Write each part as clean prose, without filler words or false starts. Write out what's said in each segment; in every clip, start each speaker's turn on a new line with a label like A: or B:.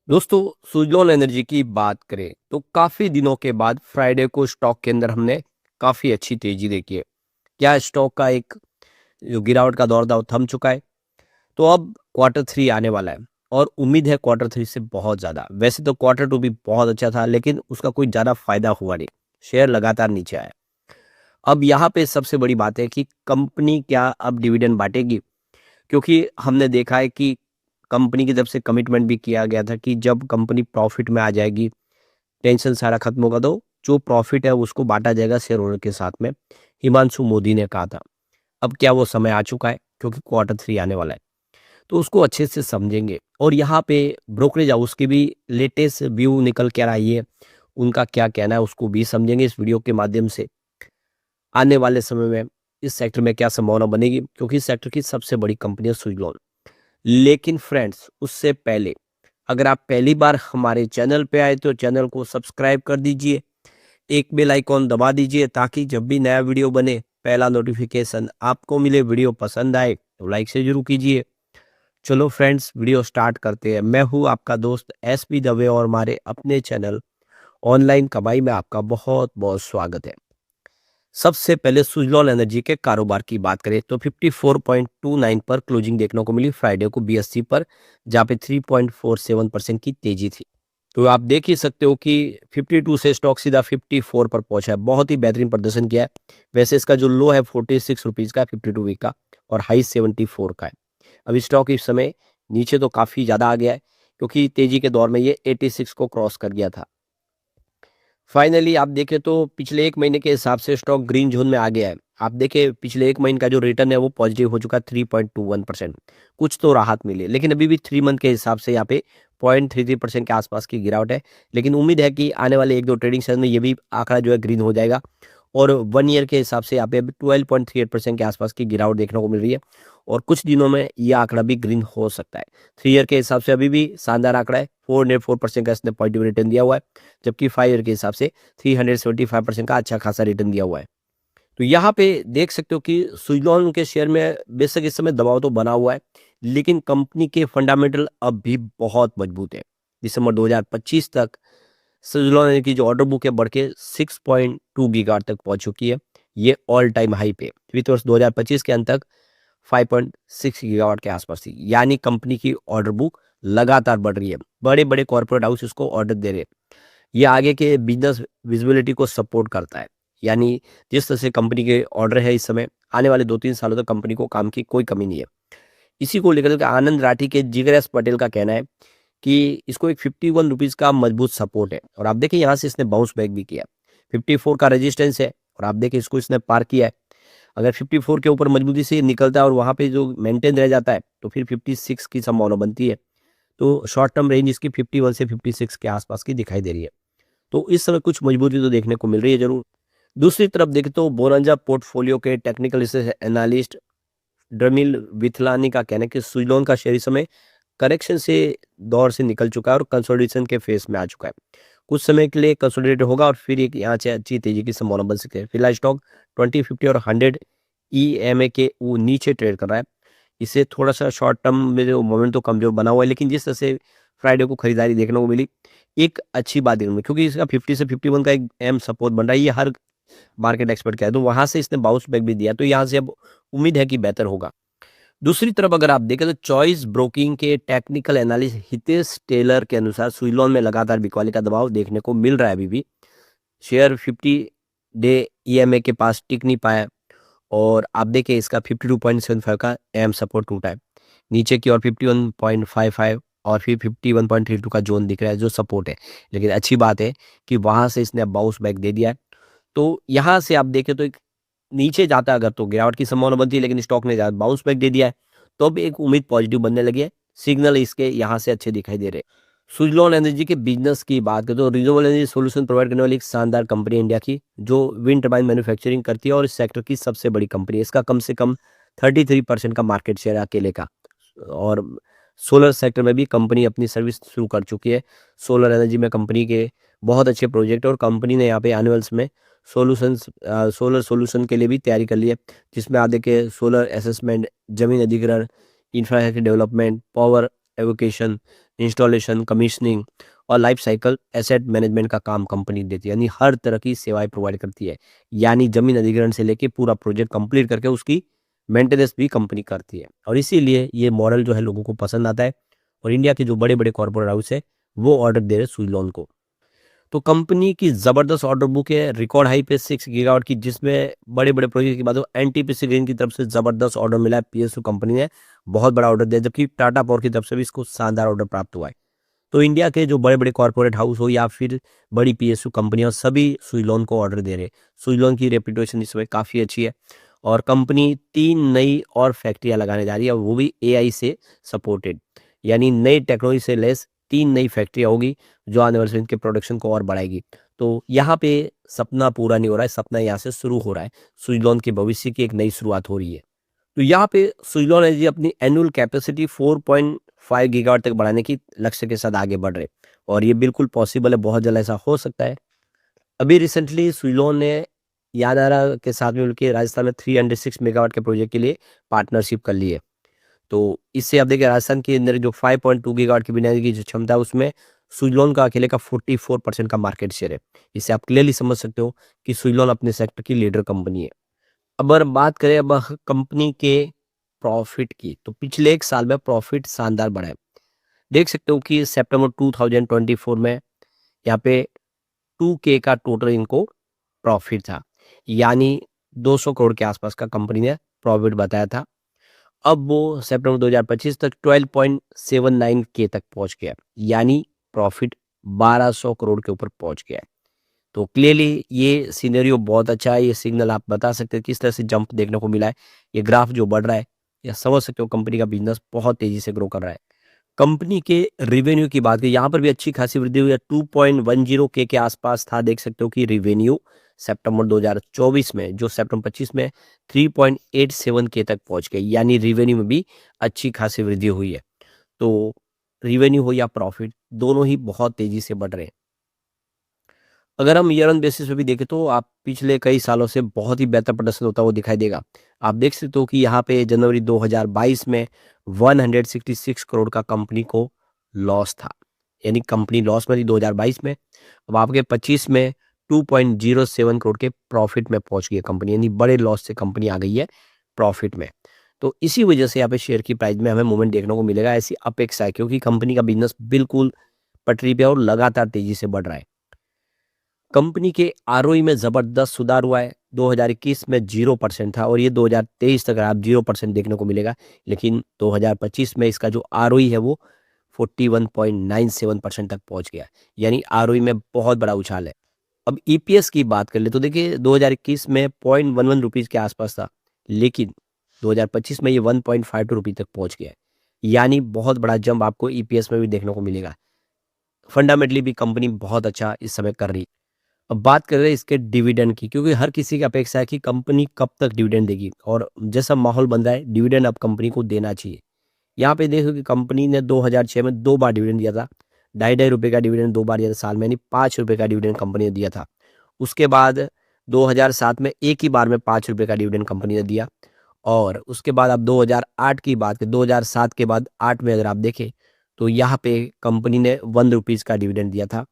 A: दोस्तों, सुजलॉन एनर्जी की बात करें तो काफी दिनों के बाद फ्राइडे को स्टॉक के अंदर हमने काफी अच्छी तेजी देखी है। क्या स्टॉक का एक जो गिरावट का दौर था वो थम चुका है। तो अब क्वार्टर थ्री आने वाला है और उम्मीद है क्वार्टर थ्री से बहुत ज्यादा। वैसे तो क्वार्टर टू भी बहुत अच्छा था लेकिन उसका कोई ज्यादा फायदा हुआ नहीं। शेयर लगातार नीचे आया। अब यहाँ पे सबसे बड़ी बात है कि कंपनी क्या अब डिविडेंड बांटेगी, क्योंकि हमने देखा है कि कंपनी की तरफ से कमिटमेंट भी किया गया था कि जब कंपनी प्रॉफिट में आ जाएगी, टेंशन सारा खत्म होगा तो जो प्रॉफिट है उसको बांटा जाएगा शेयर होल्डर के साथ में। हिमांशु मोदी ने कहा था। अब क्या वो समय आ चुका है, क्योंकि क्वार्टर थ्री आने वाला है तो उसको अच्छे से समझेंगे। और यहाँ पे ब्रोकरेज हाउस की भी लेटेस्ट व्यू निकल कर आई है, उनका क्या कहना है उसको भी समझेंगे इस वीडियो के माध्यम से। आने वाले समय में इस सेक्टर में क्या संभावना बनेगी, क्योंकि इस सेक्टर की सबसे बड़ी कंपनी है सुजलॉन। लेकिन फ्रेंड्स, उससे पहले अगर आप पहली बार हमारे चैनल पे आए तो चैनल को सब्सक्राइब कर दीजिए, एक बेल आइकॉन दबा दीजिए ताकि जब भी नया वीडियो बने पहला नोटिफिकेशन आपको मिले। वीडियो पसंद आए तो लाइक से जरूर कीजिए। चलो फ्रेंड्स, वीडियो स्टार्ट करते हैं। मैं हूँ आपका दोस्त SP दवे और हमारे अपने चैनल ऑनलाइन कमाई में आपका बहुत बहुत स्वागत है। सबसे पहले सुजलॉन एनर्जी के कारोबार की बात करें तो 54.29 पर क्लोजिंग देखने को मिली फ्राइडे को BSE पर, जहां पे 3.47% की तेजी थी। तो आप देख ही सकते हो कि 52 से स्टॉक सीधा 54 पर पहुंचा है। बहुत ही बेहतरीन प्रदर्शन किया है। वैसे इसका जो लो है 46 रुपीज का 52 वीक का, और हाई 74 का है। अभी स्टॉक इस समय नीचे तो काफी ज्यादा आ गया है, क्योंकि तेजी के दौर में ये 86 को क्रॉस कर गया था। फाइनली आप देखें तो पिछले 1 महीने के हिसाब से स्टॉक ग्रीन जोन में आ गया है। आप देखें पिछले 1 महीने का जो रिटर्न है वो पॉजिटिव हो चुका है 3.21%। कुछ तो राहत मिली है, लेकिन अभी भी 3 मंथ के हिसाब से यहाँ पे 0.33% के आसपास की गिरावट है। लेकिन उम्मीद है कि आने वाले 1-2 ट्रेडिंग सेशन में ये भी आंकड़ा जो है ग्रीन हो जाएगा। और 1 ईयर के हिसाब से यहाँ पे 12.38% के आसपास की गिरावट देखने को मिल रही है। और कुछ दिनों में ये आंकड़ा भी ग्रीन हो सकता है। 3 ईयर के हिसाब से अभी भी शानदार आंकड़ा है। 404% का इसने पॉजिटिव रिटर्न दिया हुआ है, जबकि 5 ईयर के हिसाब से 375% का अच्छा खासा रिटर्न दिया हुआ है। तो यहाँ पे देख सकते हो कि सुजलॉन के शेयर में बेशक इस समय दबाव तो बना हुआ है, लेकिन कंपनी के फंडामेंटल अब भी बहुत मजबूत है। दिसंबर 2025 तक सुजलॉन की जो ऑर्डर बुक है बढ़ के 6.2 गीगावाट तक पहुंच चुकी है। ये ऑल टाइम हाई पे वित्त वर्ष 2025 के अंत तक 5.6 गीगावाट के आसपास थी। यानी कंपनी की ऑर्डर बुक लगातार बढ़ रही है। बड़े बड़े कॉर्पोरेट हाउस इसको ऑर्डर दे रहे हैं। ये आगे के बिजनेस विजिबिलिटी को सपोर्ट करता है। यानी जिस तरह से कंपनी के ऑर्डर है इस समय, आने वाले 2-3 सालों तक कंपनी को काम की कोई कमी नहीं है। इसी को लेकर के आनंद राठी के जिगर एस पटेल का कहना है कि इसको एक 51 रुपीज का मजबूत सपोर्ट है। और आप देखिए यहाँ से इसने बाउंस बैक भी किया। 54 का रेजिस्टेंस है और आप देखिए इसको इसने पार किया है। अगर 54 के ऊपर मजबूती से निकलता है और वहां पे जो मेंटेन रह जाता है तो फिर 56 की संभावना बनती है। तो शॉर्ट टर्म रेंज इसकी 51 से 56 के आसपास की दिखाई दे रही है। तो इस समय कुछ मजबूती तो देखने को मिल रही है जरूर। दूसरी तरफ देखें तो बोरंजा पोर्टफोलियो के टेक्निकल एनालिस्ट ड्रमिल विथलानी का कहना है कि सुजलॉन का शेयर इस समय करेक्शन से दौर से निकल चुका है और कंसोलिडेशन के फेस में आ चुका है। कुछ समय के लिए कंसोलिडेट होगा और फिर एक यहाँ से अच्छी तेजी की संभावना बन सकती है। फिलहाल स्टॉक 20, 50 और 100 EMA के वो नीचे ट्रेड कर रहा है। इसे थोड़ा सा शॉर्ट टर्म में जो मोमेंट तो कमजोर बना हुआ है, लेकिन जिस तरह से फ्राइडे को खरीदारी देखने को मिली, एक अच्छी बात है उनमें, क्योंकि इसका 50 से 51 का एक एम सपोर्ट बन रहा है। ये हर मार्केट एक्सपर्ट का है, तो वहां से इसने बाउंस बैक भी दिया, तो यहाँ से अब उम्मीद है कि बेहतर होगा। दूसरी तरफ अगर आप देखें तो चॉइस ब्रोकिंग के टेक्निकल एनालिस्ट हितेश टेलर के अनुसार सुइलॉन में लगातार बिकवाली का दबाव देखने को मिल रहा है। अभी भी शेयर 50 डे EMA के पास टिक नहीं पाया और आप देखें इसका 52.75 का एम सपोर्ट टूटा है। नीचे की ओर 51.55 और फिर 51.32 का जोन दिख रहा है जो सपोर्ट है। लेकिन अच्छी बात है कि वहां से इसने बाउंस बैक दे दिया है। तो यहाँ से आप देखें तो एक नीचे जाता अगर तो गिरावट की संभावना बनती है, लेकिन स्टॉक ने बाउंस बैक दे दिया है तो अब एक उम्मीद पॉजिटिव बनने लगी है। सिग्नल इसके यहाँ से अच्छे दिखाई दे रहे हैं। सुजलॉन एनर्जी के बिजनेस की बात करें तो रिन्यूएबल एनर्जी सोल्यूशन प्रोवाइड करने वाली एक शानदार कंपनी इंडिया की, जो विंड टर्बाइन मैन्युफैक्चरिंग करती है और इस सेक्टर की सबसे बड़ी कंपनी है। इसका कम से कम 33% का मार्केट शेयर है अकेले का। और सोलर सेक्टर में भी कंपनी अपनी सर्विस शुरू कर चुकी है। सोलर एनर्जी में कंपनी के बहुत अच्छे प्रोजेक्ट और कंपनी ने यहाँ पे एनुअल्स में सोलर सोल्यूशन के लिए भी तैयारी कर ली है, जिसमें आप देखिए सोलर असेसमेंट, जमीन अधिग्रहण, infrastructure development, power avocation, installation, commissioning और लाइफ साइकिल एसेट मैनेजमेंट का काम कंपनी देती है, यानी हर तरह की सेवाएं प्रोवाइड करती है। यानी जमीन अधिग्रहण से लेके पूरा प्रोजेक्ट कंप्लीट करके उसकी मेंटेनेंस भी कंपनी करती है, और इसीलिए ये मॉडल जो है लोगों को पसंद आता है, और इंडिया के जो बड़े बड़े कॉर्पोरेट हाउस है वो ऑर्डर दे रहे सुइलोन को। तो कंपनी की ज़बरदस्त ऑर्डर बुक है, रिकॉर्ड हाई पे 6 गीगावाट की, जिसमें बड़े-बड़े प्रोजेक्ट की बात हो, एनटीपीसी ग्रीन की तरफ से ज़बरदस्त ऑर्डर मिला है, पीएसयू कंपनी ने बहुत बड़ा ऑर्डर दिया, जबकि टाटा पावर की तरफ से भी इसको शानदार ऑर्डर प्राप्त हुआ है। तो इंडिया के जो बड़े-बड़े कॉर्पोरेट हाउस हो या फिर बड़ी पीएसयू कंपनियाँ, सभी सुइलोन को ऑर्डर दे रहे हैं। सुइलोन की रेपुटेशन इस समय काफ़ी अच्छी है, और कंपनी 3 नई और फैक्ट्रियाँ लगाने जा रही है, और वो भी एआई से सपोर्टेड, यानी नई टेक्नोलॉजी से लैस 3 नई फैक्ट्रियाँ होगी, जो आने वाले समय इनके प्रोडक्शन को और बढ़ाएगी। तो यहाँ पे सपना पूरा नहीं हो रहा है, सपना यहाँ से शुरू हो रहा है। सुइलोन के भविष्य की एक नई शुरुआत हो रही है। तो यहाँ पे सुइलोन एनर्जी अपनी एनुअल कैपेसिटी 4.5 गीगावाट तक बढ़ाने की लक्ष्य के साथ आगे बढ़ रहे हैं, और ये बिल्कुल पॉसिबल है, बहुत जल्द ऐसा हो सकता है। अभी रिसेंटली सुइलोन ने यादारा के साथ में मिलकर राजस्थान में 306 मेगावाट के प्रोजेक्ट के लिए पार्टनरशिप कर ली है। तो इससे आप देखिए राजस्थान के अंदर जो 5.2 गीगावाट की बनाने की जो क्षमता है, उसमें सुइलोन का अकेले का 44% का मार्केट शेयर है। इससे आप क्लियरली समझ सकते हो कि सुइलोन अपने सेक्टर की लीडर कंपनी है। अब अगर बात करें अब कंपनी के प्रॉफिट की, तो पिछले 1 साल में प्रॉफिट शानदार बढ़ा है। देख सकते हो कि सितंबर 2024 में यहाँ पे 2K का टोटल इनको प्रॉफिट था, यानी 200 करोड़ के आसपास का कंपनी ने प्रॉफिट बताया था। अब वो सितंबर 2025 तक 12.79 के तक पहुंच गया, यानी प्रॉफिट 1200 करोड़ के ऊपर पहुंच गया है। तो क्लियरली ये सिनेरियो बहुत अच्छा है, ये सिग्नल आप बता सकते हैं किस तरह से जंप देखने को मिला है, ये ग्राफ जो बढ़ रहा है, या समझ सकते हो कंपनी का बिजनेस बहुत तेजी से ग्रो कर रहा है। कंपनी के रेवेन्यू की बात करें, यहाँ पर भी अच्छी खासी वृद्धि हुई है, 2.10 के आसपास था, देख सकते हो कि रेवेन्यू सितंबर 2024 में, जो सितंबर 25 में 3.87 के तक पहुंच गई, यानी रेवेन्यू में भी अच्छी खासी वृद्धि हुई है। तो रेवेन्यू हो या प्रॉफिट, दोनों ही बहुत तेजी से बढ़ रहे हैं। अगर हम ईयर ऑन बेसिस पे भी देखें, तो आप पिछले कई सालों से बहुत ही बेहतर प्रदर्शन होता हुआ दिखाई देगा। आप देख सकते हो कि यहाँ पे जनवरी 2022 में 166 करोड़ का कंपनी को लॉस था, यानी कंपनी लॉस में थी 2022 में। अब आपके 25 में 2.07 करोड़ के प्रॉफिट में पहुंच गई है कंपनी, यानी बड़े लॉस से कंपनी आ गई है प्रॉफिट में। तो इसी वजह से यहाँ पे शेयर की प्राइस में हमें मूवमेंट देखने को मिलेगा, ऐसी अपेक्षा है, क्योंकि कंपनी का बिजनेस बिल्कुल पटरी पे है और लगातार तेजी से बढ़ रहा है। कंपनी के आरओई में ज़बरदस्त सुधार हुआ है, 2021 में 0% था, और ये 2023 तक आप 0% देखने को मिलेगा, लेकिन 2025 में इसका जो आरओई है वो 41.97% तक पहुंच गया, यानी आरओई में बहुत बड़ा उछाल है। अब ईपीएस की बात कर ले, तो देखिए 2021 में 0.11 रुपीज़ के आसपास था, लेकिन 2025 में ये 1.52 रुपये तक पहुंच गया है, यानी बहुत बड़ा जंप आपको ईपीएस में भी देखने को मिलेगा। फंडामेंटली भी कंपनी बहुत अच्छा इस समय कर रही है। अब बात कर रहे हैं इसके डिविडेंड की, क्योंकि हर किसी की अपेक्षा है कि कंपनी कब तक डिविडेंड देगी, और जैसा माहौल बन रहा है डिविडेंड अब कंपनी को देना चाहिए। यहाँ पे देखो कि कंपनी ने 2006 में 2 बार डिविडेंड दिया था, ढाई रुपए का डिविडेंड 2 बार दिया था साल में, यानी 5 रुपए का डिविडेंड कंपनी ने दिया था। उसके बाद 2007 में एक ही बार में 5 रुपए का डिविडेंड कंपनी ने दिया, और उसके बाद आप 2008 की बात करें, 2007 के बाद 8 में अगर आप देखें, तो यहाँ पे कंपनी ने 1 रुपीज़ का डिविडेंड दिया था,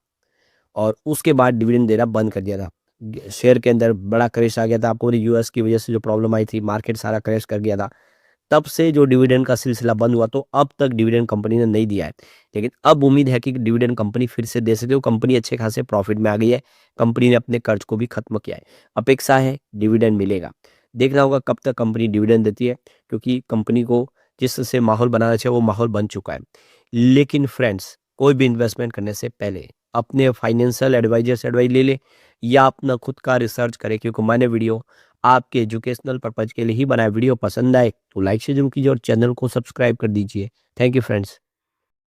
A: और उसके बाद डिविडेंड देना बंद कर दिया था। शेयर के अंदर बड़ा क्रैश आ गया था, आपको यूएस की वजह से जो प्रॉब्लम आई थी, मार्केट सारा क्रैश कर गया था। तब से जो डिविडेंड का सिलसिला बंद हुआ, तो अब तक डिविडेंड कंपनी ने नहीं दिया है, लेकिन अब उम्मीद है कि डिविडेंड कंपनी फिर से दे सकती है। कंपनी अच्छे खासे प्रॉफिट में आ गई है, कंपनी ने अपने कर्ज को भी खत्म किया है, अपेक्षा है डिविडेंड मिलेगा। देखना होगा कब तक कंपनी डिविडेंड देती है, क्योंकि कंपनी को जिस तरह से माहौल बनाना चाहिए वो माहौल बन चुका है। लेकिन फ्रेंड्स, कोई भी इन्वेस्टमेंट करने से पहले अपने फाइनेंशियल एडवाइजर से एडवाइस ले ले, या अपना खुद का रिसर्च करें, क्योंकि मैंने वीडियो आपके एजुकेशनल पर्पज के लिए ही बनाया। वीडियो पसंद आए तो लाइक से जरूर कीजिए, और चैनल को सब्सक्राइब कर दीजिए। Thank you friends.